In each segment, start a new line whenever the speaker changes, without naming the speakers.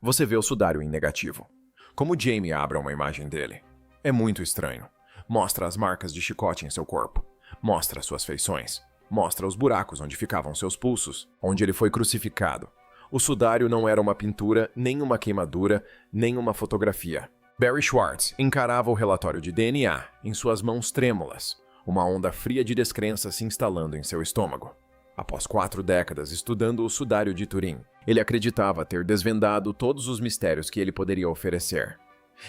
você vê o sudário em negativo. Como Jamie abre uma imagem dele. É muito estranho. Mostra as marcas de chicote em seu corpo. Mostra suas feições. Mostra os buracos onde ficavam seus pulsos, onde ele foi crucificado. O sudário não era uma pintura, nem uma queimadura, nem uma fotografia. Barry Schwartz encarava o relatório de DNA em suas mãos trêmulas, uma onda fria de descrença se instalando em seu estômago. Após 4 décadas estudando o sudário de Turim, ele acreditava ter desvendado todos os mistérios que ele poderia oferecer.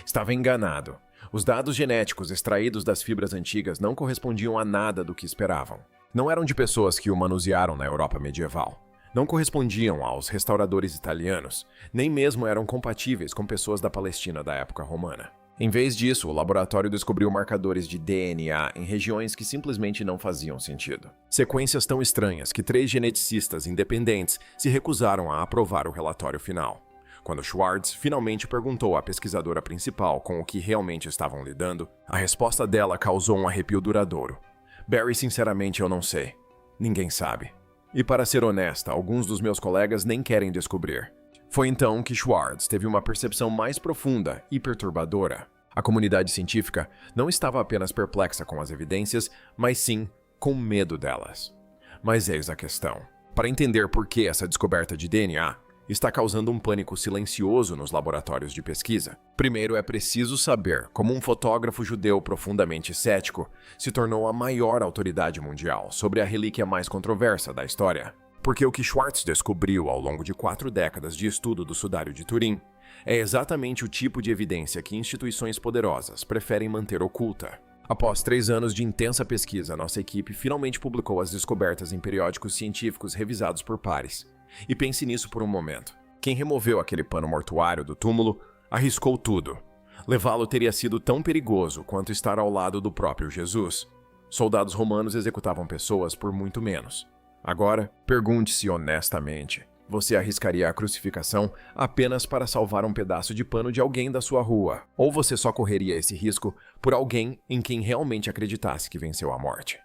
Estava enganado. Os dados genéticos extraídos das fibras antigas não correspondiam a nada do que esperavam. Não eram de pessoas que o manusearam na Europa medieval. Não correspondiam aos restauradores italianos, nem mesmo eram compatíveis com pessoas da Palestina da época romana. Em vez disso, o laboratório descobriu marcadores de DNA em regiões que simplesmente não faziam sentido. Sequências tão estranhas que 3 geneticistas independentes se recusaram a aprovar o relatório final. Quando Schwartz finalmente perguntou à pesquisadora principal com o que realmente estavam lidando, a resposta dela causou um arrepio duradouro. Barry, sinceramente, eu não sei. Ninguém sabe. E para ser honesta, alguns dos meus colegas nem querem descobrir. Foi então que Schwartz teve uma percepção mais profunda e perturbadora. A comunidade científica não estava apenas perplexa com as evidências, mas sim com medo delas. Mas eis a questão. Para entender por que essa descoberta de DNA está causando um pânico silencioso nos laboratórios de pesquisa, primeiro é preciso saber como um fotógrafo judeu profundamente cético se tornou a maior autoridade mundial sobre a relíquia mais controversa da história. Porque o que Schwartz descobriu ao longo de 4 décadas de estudo do sudário de Turim é exatamente o tipo de evidência que instituições poderosas preferem manter oculta. Após 3 anos de intensa pesquisa, nossa equipe finalmente publicou as descobertas em periódicos científicos revisados por pares. E pense nisso por um momento. Quem removeu aquele pano mortuário do túmulo arriscou tudo. Levá-lo teria sido tão perigoso quanto estar ao lado do próprio Jesus. Soldados romanos executavam pessoas por muito menos. Agora, pergunte-se honestamente, você arriscaria a crucificação apenas para salvar um pedaço de pano de alguém da sua rua? Ou você só correria esse risco por alguém em quem realmente acreditasse que venceu a morte?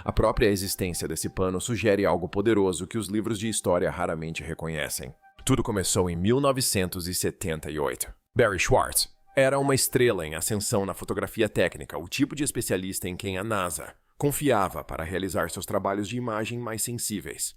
A própria existência desse pano sugere algo poderoso que os livros de história raramente reconhecem. Tudo começou em 1978. Barry Schwartz era uma estrela em ascensão na fotografia técnica, o tipo de especialista em quem a NASA confiava para realizar seus trabalhos de imagem mais sensíveis.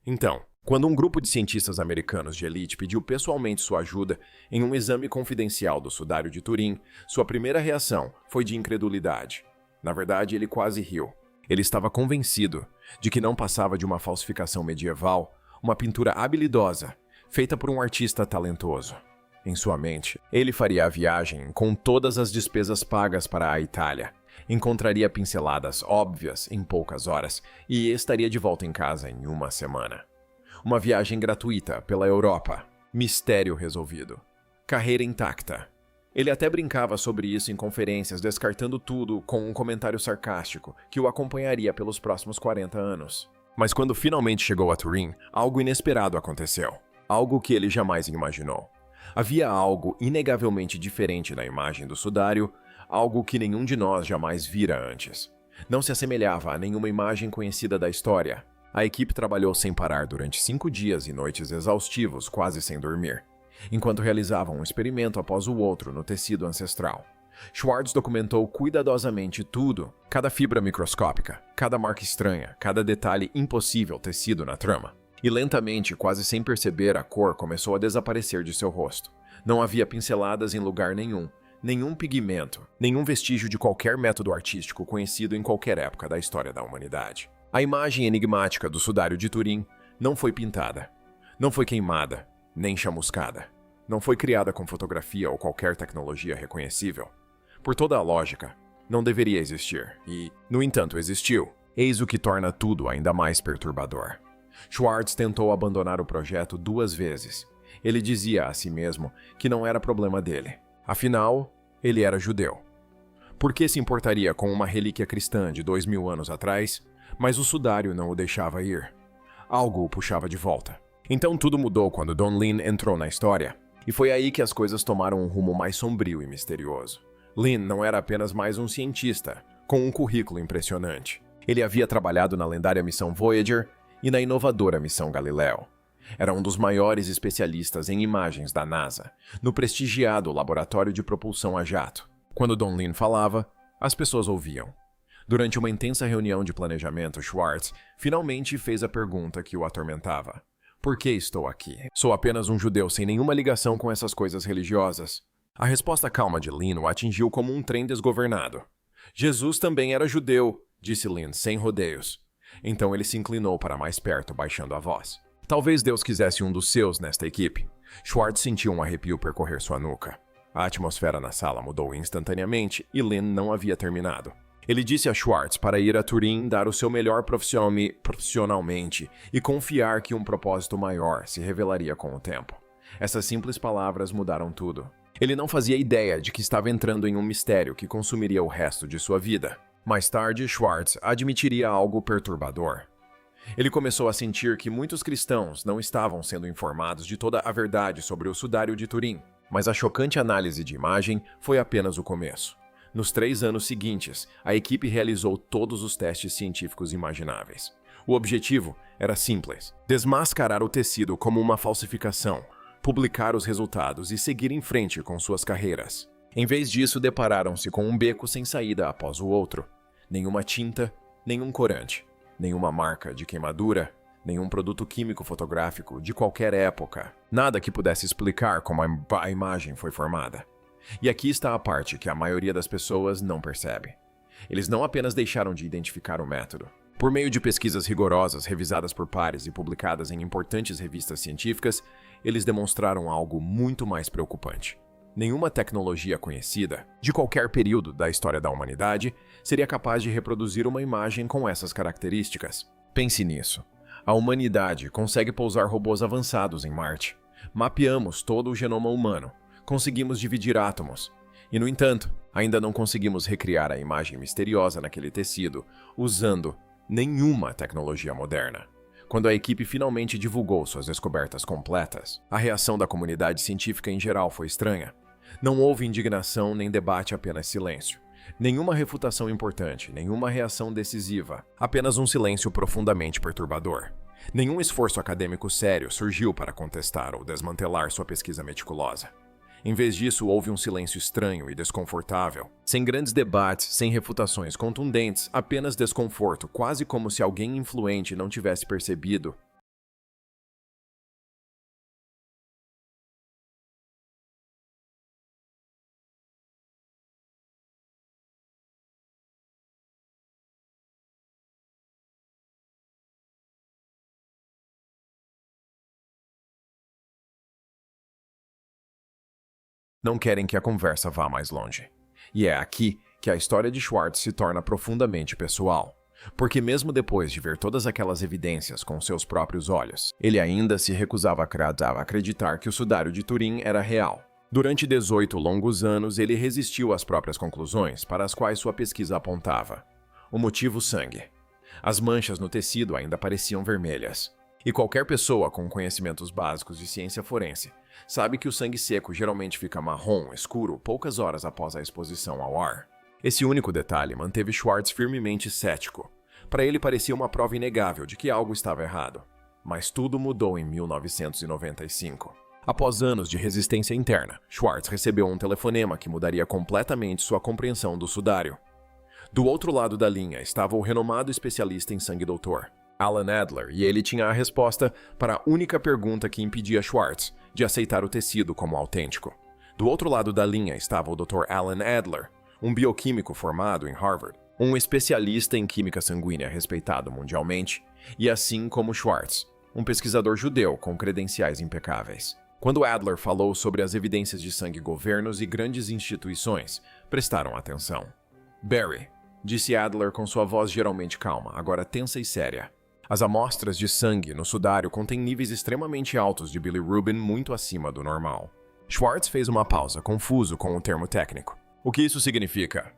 Então, quando um grupo de cientistas americanos de elite pediu pessoalmente sua ajuda em um exame confidencial do sudário de Turim, sua primeira reação foi de incredulidade. Na verdade, ele quase riu. Ele estava convencido de que não passava de uma falsificação medieval, uma pintura habilidosa, feita por um artista talentoso. Em sua mente, ele faria a viagem com todas as despesas pagas para a Itália, encontraria pinceladas óbvias em poucas horas e estaria de volta em casa em uma semana. Uma viagem gratuita pela Europa, mistério resolvido, carreira intacta. Ele até brincava sobre isso em conferências, descartando tudo com um comentário sarcástico que o acompanharia pelos próximos 40 anos. Mas quando finalmente chegou a Turim, algo inesperado aconteceu. Algo que ele jamais imaginou. Havia algo inegavelmente diferente na imagem do sudário, algo que nenhum de nós jamais vira antes. Não se assemelhava a nenhuma imagem conhecida da história. A equipe trabalhou sem parar durante 5 dias e noites exaustivos, quase sem dormir, enquanto realizavam um experimento após o outro no tecido ancestral. Schwartz documentou cuidadosamente tudo, cada fibra microscópica, cada marca estranha, cada detalhe impossível tecido na trama. E lentamente, quase sem perceber, a cor começou a desaparecer de seu rosto. Não havia pinceladas em lugar nenhum, nenhum pigmento, nenhum vestígio de qualquer método artístico conhecido em qualquer época da história da humanidade. A imagem enigmática do sudário de Turim não foi pintada, não foi queimada, nem chamuscada. Não foi criada com fotografia ou qualquer tecnologia reconhecível. Por toda a lógica, não deveria existir e, no entanto, existiu. Eis o que torna tudo ainda mais perturbador. Schwartz tentou abandonar o projeto 2 vezes. Ele dizia a si mesmo que não era problema dele. Afinal, ele era judeu. Por que se importaria com uma relíquia cristã de 2000 anos atrás, mas o sudário não o deixava ir? Algo o puxava de volta. Então tudo mudou quando Don Lin entrou na história. E foi aí que as coisas tomaram um rumo mais sombrio e misterioso. Lin não era apenas mais um cientista, com um currículo impressionante. Ele havia trabalhado na lendária missão Voyager e na inovadora missão Galileu. Era um dos maiores especialistas em imagens da NASA, no prestigiado Laboratório de Propulsão a Jato. Quando Don Lin falava, as pessoas ouviam. Durante uma intensa reunião de planejamento, Schwartz finalmente fez a pergunta que o atormentava. Por que estou aqui? Sou apenas um judeu sem nenhuma ligação com essas coisas religiosas. A resposta calma de Lin o atingiu como um trem desgovernado. Jesus também era judeu, disse Lin sem rodeios. Então ele se inclinou para mais perto, baixando a voz. Talvez Deus quisesse um dos seus nesta equipe. Schwartz sentiu um arrepio percorrer sua nuca. A atmosfera na sala mudou instantaneamente e Lin não havia terminado. Ele disse a Schwartz para ir a Turim dar o seu melhor profissionalmente e confiar que um propósito maior se revelaria com o tempo. Essas simples palavras mudaram tudo. Ele não fazia ideia de que estava entrando em um mistério que consumiria o resto de sua vida. Mais tarde, Schwartz admitiria algo perturbador. Ele começou a sentir que muitos cristãos não estavam sendo informados de toda a verdade sobre o Sudário de Turim, mas a chocante análise de imagem foi apenas o começo. Nos 3 anos seguintes, a equipe realizou todos os testes científicos imagináveis. O objetivo era simples: desmascarar o tecido como uma falsificação, publicar os resultados e seguir em frente com suas carreiras. Em vez disso, depararam-se com um beco sem saída após o outro. Nenhuma tinta, nenhum corante, nenhuma marca de queimadura, nenhum produto químico fotográfico de qualquer época. Nada que pudesse explicar como a imagem foi formada. E aqui está a parte que a maioria das pessoas não percebe. Eles não apenas deixaram de identificar o método. Por meio de pesquisas rigorosas, revisadas por pares e publicadas em importantes revistas científicas, eles demonstraram algo muito mais preocupante. Nenhuma tecnologia conhecida, de qualquer período da história da humanidade, seria capaz de reproduzir uma imagem com essas características. Pense nisso. A humanidade consegue pousar robôs avançados em Marte. Mapeamos todo o genoma humano. Conseguimos dividir átomos. E, no entanto, ainda não conseguimos recriar a imagem misteriosa naquele tecido, usando nenhuma tecnologia moderna. Quando a equipe finalmente divulgou suas descobertas completas, a reação da comunidade científica em geral foi estranha. Não houve indignação nem debate, apenas silêncio. Nenhuma refutação importante, nenhuma reação decisiva, apenas um silêncio profundamente perturbador. Nenhum esforço acadêmico sério surgiu para contestar ou desmantelar sua pesquisa meticulosa. Em vez disso, houve um silêncio estranho e desconfortável. Sem grandes debates, sem refutações contundentes, apenas desconforto, quase como se alguém influente não tivesse percebido. Não querem que a conversa vá mais longe. E é aqui que a história de Schwartz se torna profundamente pessoal. Porque mesmo depois de ver todas aquelas evidências com seus próprios olhos, ele ainda se recusava a acreditar que o Sudário de Turim era real. Durante 18 longos anos, ele resistiu às próprias conclusões para as quais sua pesquisa apontava. O motivo: sangue. As manchas no tecido ainda pareciam vermelhas. E qualquer pessoa com conhecimentos básicos de ciência forense sabe que o sangue seco geralmente fica marrom, escuro, poucas horas após a exposição ao ar. Esse único detalhe manteve Schwartz firmemente cético. Para ele parecia uma prova inegável de que algo estava errado. Mas tudo mudou em 1995. Após anos de resistência interna, Schwartz recebeu um telefonema que mudaria completamente sua compreensão do sudário. Do outro lado da linha estava o renomado especialista em sangue doutor, Alan Adler, e ele tinha a resposta para a única pergunta que impedia Schwartz de aceitar o tecido como autêntico. Do outro lado da linha estava o Dr. Alan Adler, um bioquímico formado em Harvard, um especialista em química sanguínea respeitado mundialmente, e assim como Schwartz, um pesquisador judeu com credenciais impecáveis. Quando Adler falou sobre as evidências de sangue, governos e grandes instituições prestaram atenção. "Barry", disse Adler com sua voz geralmente calma, agora tensa e séria. "As amostras de sangue no sudário contêm níveis extremamente altos de bilirubin, muito acima do normal." Schwartz fez uma pausa, confuso com o termo técnico. "O que isso significa?"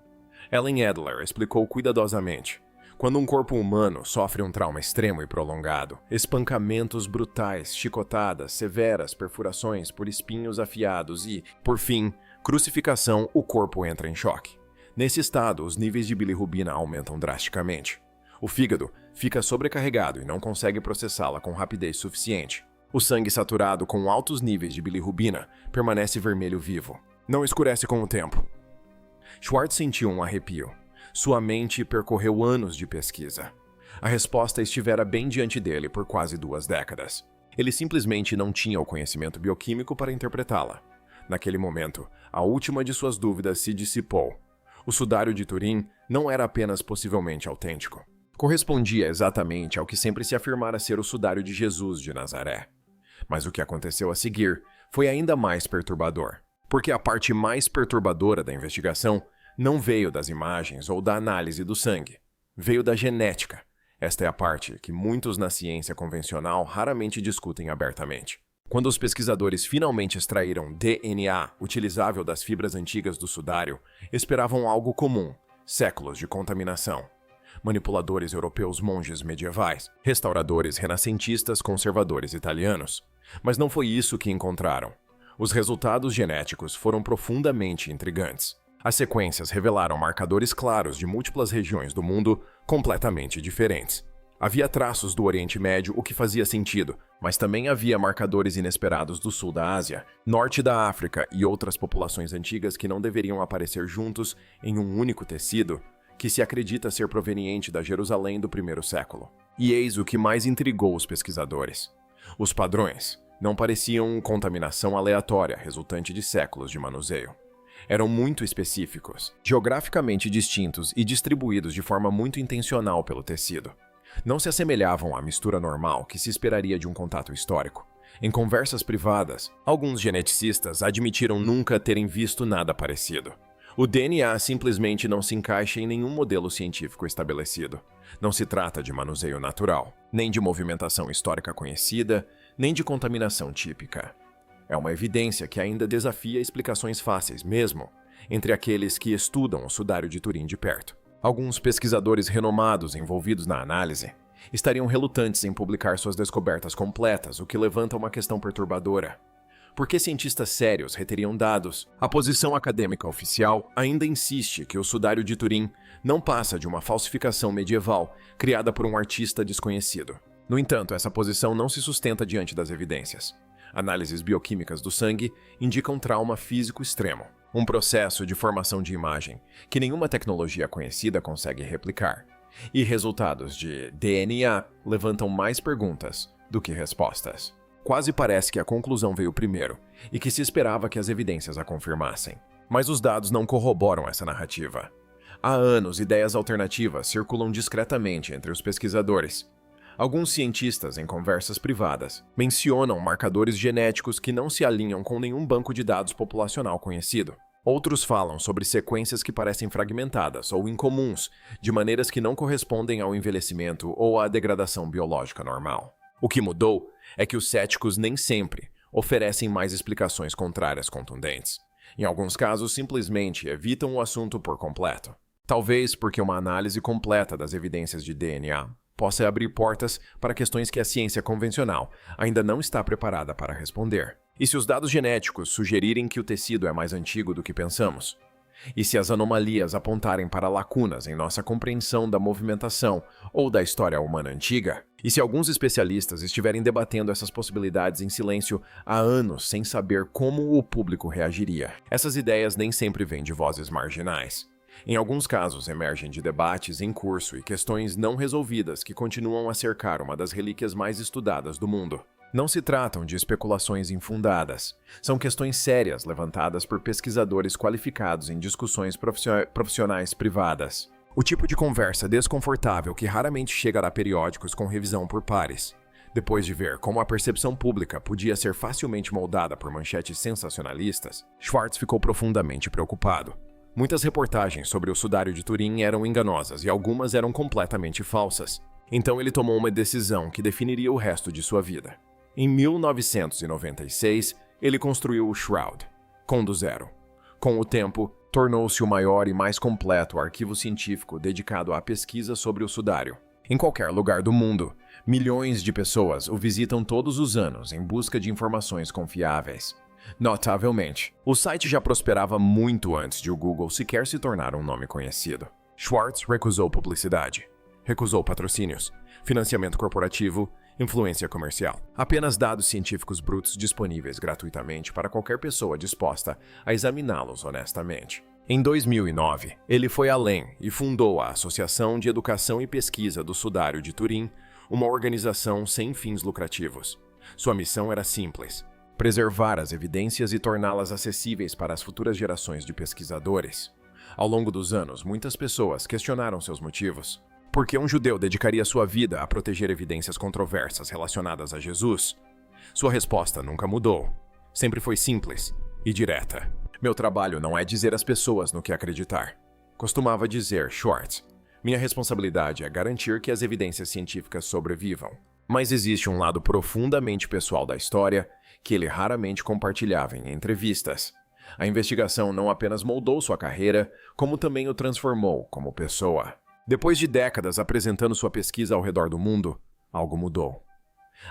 Ellen Adler explicou cuidadosamente. Quando um corpo humano sofre um trauma extremo e prolongado, espancamentos brutais, chicotadas severas, perfurações por espinhos afiados e, por fim, crucificação, o corpo entra em choque. Nesse estado, os níveis de bilirrubina aumentam drasticamente. O fígado fica sobrecarregado e não consegue processá-la com rapidez suficiente. O sangue saturado com altos níveis de bilirrubina permanece vermelho vivo. Não escurece com o tempo. Schwartz sentiu um arrepio. Sua mente percorreu anos de pesquisa. A resposta estivera bem diante dele por quase 2 décadas. Ele simplesmente não tinha o conhecimento bioquímico para interpretá-la. Naquele momento, a última de suas dúvidas se dissipou. O sudário de Turim não era apenas possivelmente autêntico. Correspondia exatamente ao que sempre se afirmara ser o sudário de Jesus de Nazaré. Mas o que aconteceu a seguir foi ainda mais perturbador, porque a parte mais perturbadora da investigação não veio das imagens ou da análise do sangue, veio da genética. Esta é a parte que muitos na ciência convencional raramente discutem abertamente. Quando os pesquisadores finalmente extraíram DNA utilizável das fibras antigas do sudário, esperavam algo comum: séculos de contaminação. Manipuladores europeus monges medievais, restauradores renascentistas conservadores italianos. Mas não foi isso que encontraram. Os resultados genéticos foram profundamente intrigantes. As sequências revelaram marcadores claros de múltiplas regiões do mundo completamente diferentes. Havia traços do Oriente Médio, o que fazia sentido, mas também havia marcadores inesperados do sul da Ásia, norte da África e outras populações antigas que não deveriam aparecer juntos em um único tecido, que se acredita ser proveniente da Jerusalém do primeiro século. E eis o que mais intrigou os pesquisadores. Os padrões não pareciam contaminação aleatória resultante de séculos de manuseio. Eram muito específicos, geograficamente distintos e distribuídos de forma muito intencional pelo tecido. Não se assemelhavam à mistura normal que se esperaria de um contato histórico. Em conversas privadas, alguns geneticistas admitiram nunca terem visto nada parecido. O DNA simplesmente não se encaixa em nenhum modelo científico estabelecido. Não se trata de manuseio natural, nem de movimentação histórica conhecida, nem de contaminação típica. É uma evidência que ainda desafia explicações fáceis mesmo entre aqueles que estudam o sudário de Turim de perto. Alguns pesquisadores renomados envolvidos na análise estariam relutantes em publicar suas descobertas completas, o que levanta uma questão perturbadora. Por que cientistas sérios reteriam dados? A posição acadêmica oficial ainda insiste que o sudário de Turim não passa de uma falsificação medieval criada por um artista desconhecido. No entanto, essa posição não se sustenta diante das evidências. Análises bioquímicas do sangue indicam trauma físico extremo, um processo de formação de imagem que nenhuma tecnologia conhecida consegue replicar. E resultados de DNA levantam mais perguntas do que respostas. Quase parece que a conclusão veio primeiro e que se esperava que as evidências a confirmassem. Mas os dados não corroboram essa narrativa. Há anos, ideias alternativas circulam discretamente entre os pesquisadores. Alguns cientistas, em conversas privadas, mencionam marcadores genéticos que não se alinham com nenhum banco de dados populacional conhecido. Outros falam sobre sequências que parecem fragmentadas ou incomuns, de maneiras que não correspondem ao envelhecimento ou à degradação biológica normal. O que mudou é que os céticos nem sempre oferecem mais explicações contrárias contundentes. Em alguns casos, simplesmente evitam o assunto por completo. Talvez porque uma análise completa das evidências de DNA possa abrir portas para questões que a ciência convencional ainda não está preparada para responder. E se os dados genéticos sugerirem que o tecido é mais antigo do que pensamos? E se as anomalias apontarem para lacunas em nossa compreensão da movimentação ou da história humana antiga? E se alguns especialistas estiverem debatendo essas possibilidades em silêncio há anos sem saber como o público reagiria? Essas ideias nem sempre vêm de vozes marginais. Em alguns casos, emergem de debates em curso e questões não resolvidas que continuam a cercar uma das relíquias mais estudadas do mundo. Não se tratam de especulações infundadas. São questões sérias levantadas por pesquisadores qualificados em discussões profissionais privadas. O tipo de conversa desconfortável que raramente chega a periódicos com revisão por pares. Depois de ver como a percepção pública podia ser facilmente moldada por manchetes sensacionalistas, Schwartz ficou profundamente preocupado. Muitas reportagens sobre o sudário de Turim eram enganosas e algumas eram completamente falsas. Então ele tomou uma decisão que definiria o resto de sua vida. Em 1996, ele construiu o Shroud, do zero. Com o tempo, tornou-se o maior e mais completo arquivo científico dedicado à pesquisa sobre o sudário. Em qualquer lugar do mundo, milhões de pessoas o visitam todos os anos em busca de informações confiáveis. Notavelmente, o site já prosperava muito antes de o Google sequer se tornar um nome conhecido. Schwartz recusou publicidade, recusou patrocínios, financiamento corporativo Influência comercial. Apenas dados científicos brutos disponíveis gratuitamente para qualquer pessoa disposta a examiná-los honestamente. Em 2009, ele foi além e fundou a Associação de Educação e Pesquisa do Sudário de Turim, uma organização sem fins lucrativos. Sua missão era simples: preservar as evidências e torná-las acessíveis para as futuras gerações de pesquisadores. Ao longo dos anos, muitas pessoas questionaram seus motivos. Por que um judeu dedicaria sua vida a proteger evidências controversas relacionadas a Jesus? Sua resposta nunca mudou. Sempre foi simples e direta. Meu trabalho não é dizer às pessoas no que acreditar. Costumava dizer Schwartz. Minha responsabilidade é garantir que as evidências científicas sobrevivam. Mas existe um lado profundamente pessoal da história que ele raramente compartilhava em entrevistas. A investigação não apenas moldou sua carreira, como também o transformou como pessoa. Depois de décadas apresentando sua pesquisa ao redor do mundo, algo mudou.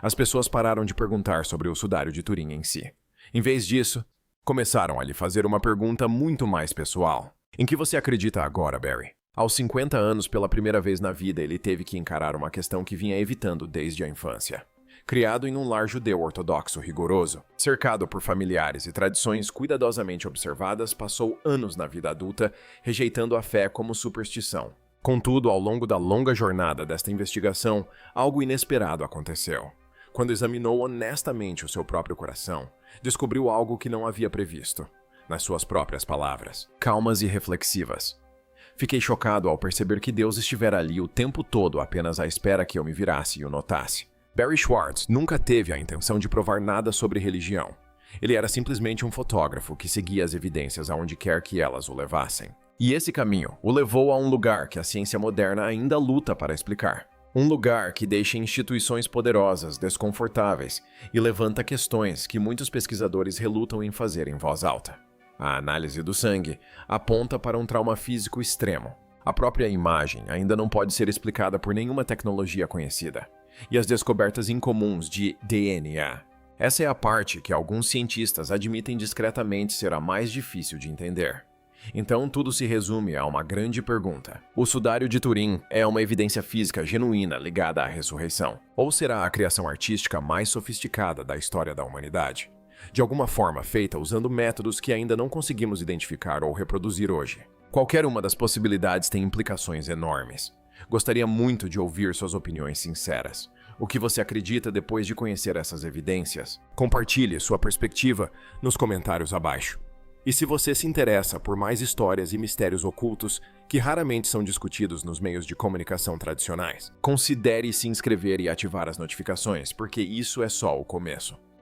As pessoas pararam de perguntar sobre o Sudário de Turim em si. Em vez disso, começaram a lhe fazer uma pergunta muito mais pessoal. Em que você acredita agora, Barry? Aos 50 anos, pela primeira vez na vida, ele teve que encarar uma questão que vinha evitando desde a infância. Criado em um lar judeu ortodoxo rigoroso, cercado por familiares e tradições cuidadosamente observadas, passou anos na vida adulta rejeitando a fé como superstição. Contudo, ao longo da longa jornada desta investigação, algo inesperado aconteceu. Quando examinou honestamente o seu próprio coração, descobriu algo que não havia previsto. Nas suas próprias palavras, calmas e reflexivas. Fiquei chocado ao perceber que Deus estivera ali o tempo todo apenas à espera que eu me virasse e o notasse. Barry Schwartz nunca teve a intenção de provar nada sobre religião. Ele era simplesmente um fotógrafo que seguia as evidências aonde quer que elas o levassem. E esse caminho o levou a um lugar que a ciência moderna ainda luta para explicar. Um lugar que deixa instituições poderosas desconfortáveis e levanta questões que muitos pesquisadores relutam em fazer em voz alta. A análise do sangue aponta para um trauma físico extremo. A própria imagem ainda não pode ser explicada por nenhuma tecnologia conhecida. E as descobertas incomuns de DNA. Essa é a parte que alguns cientistas admitem discretamente ser a mais difícil de entender. Então tudo se resume a uma grande pergunta. O Sudário de Turim é uma evidência física genuína ligada à ressurreição? Ou será a criação artística mais sofisticada da história da humanidade? De alguma forma feita usando métodos que ainda não conseguimos identificar ou reproduzir hoje. Qualquer uma das possibilidades tem implicações enormes. Gostaria muito de ouvir suas opiniões sinceras. O que você acredita depois de conhecer essas evidências? Compartilhe sua perspectiva nos comentários abaixo. E se você se interessa por mais histórias e mistérios ocultos que raramente são discutidos nos meios de comunicação tradicionais, considere se inscrever e ativar as notificações, porque isso é só o começo.